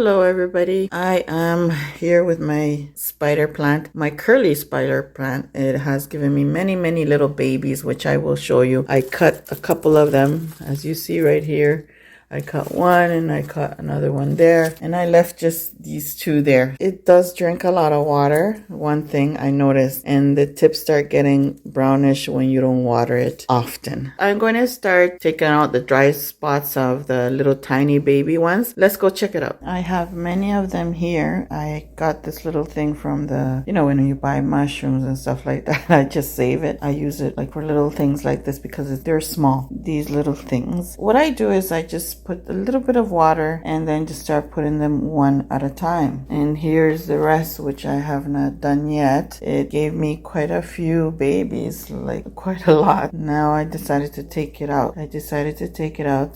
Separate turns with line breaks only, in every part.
Hello everybody. I am here with my spider plant, my curly spider plant. It has given me many little babies, which I will show you. I cut a couple of them, as you see right here. I cut one and I cut another one there, and I left just these two there. It does drink a lot of water, one thing I noticed, and the tips start getting brownish when you don't water it often. I'm going to start taking out the dry spots of the little tiny baby ones. Let's go check it out. I have many of them here. I got this little thing from the, when you buy mushrooms and stuff like that, I just save it. I use it like for little things like this because they're small, these little things. What I do is I just put a little bit of water and then just start putting them one at a time. And here's the rest, which I have not done yet. It gave me quite a few babies, like quite a lot. Now I decided to take it out.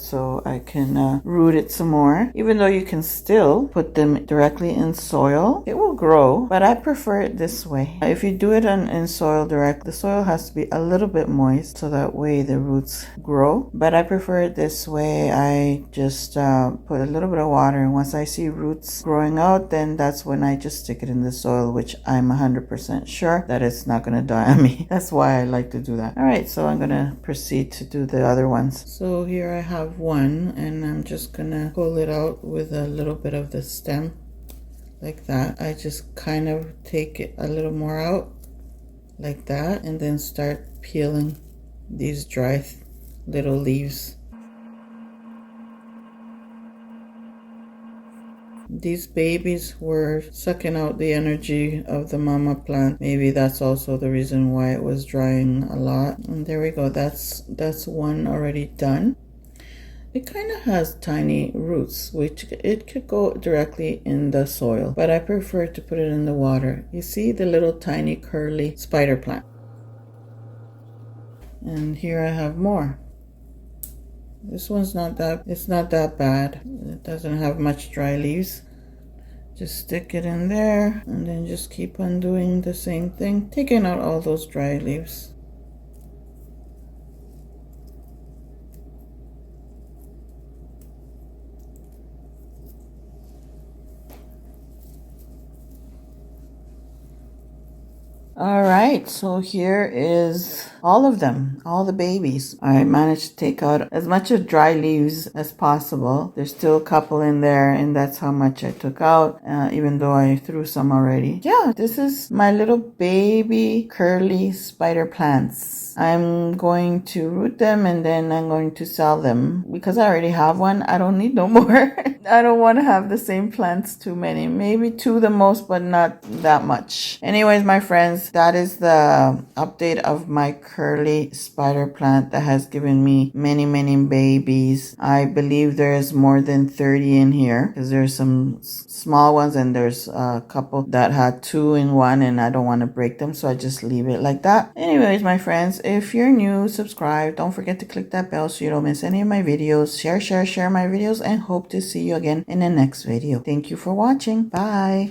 So I can root it some more. Even though you can still put them directly in soil, it will grow, but I prefer it this way. If you do it in soil direct, the soil has to be a little bit moist so that way the roots grow. But I prefer it this way. I just put a little bit of water, and once I see roots growing out, then that's when I just stick it in the soil, which I'm 100% sure that it's not going to die on me. That's why I like to do that. All right, so I'm going to proceed to do the other ones. So here I have one, and I'm just going to pull it out with a little bit of the stem like that. I just kind of take it a little more out like that, and then start peeling these dry little leaves. These babies were sucking out the energy of the mama plant. Maybe that's also the reason why it was drying a lot. And there we go. That's one already done. It kind of has tiny roots, which it could go directly in the soil, but I prefer to put it in the water. You see the little tiny curly spider plant. And here I have more. This one's it's not that bad. It doesn't have much dry leaves. Just stick it in there and then just keep on doing the same thing, taking out all those dry leaves. All right, so here is all of them, all the babies. I managed to take out as much of dry leaves as possible. There's still a couple in there, and that's how much I took out, even though I threw some already. Yeah, this is my little baby curly spider plants. I'm going to root them, and then I'm going to sell them. Because I already have one, I don't need no more. I don't want to have the same plants too many. Maybe two the most, but not that much. Anyways, my friends, that is the update of my curly spider plant that has given me many babies. I believe there's more than 30 in here because there's some small ones and there's a couple that had 2 in one, and I don't want to break them, so I just leave it like that. Anyways, my friends, if you're new, subscribe. Don't forget to click that bell so you don't miss any of my videos. Share my videos, and hope to see you again in the next video. Thank you for watching. Bye.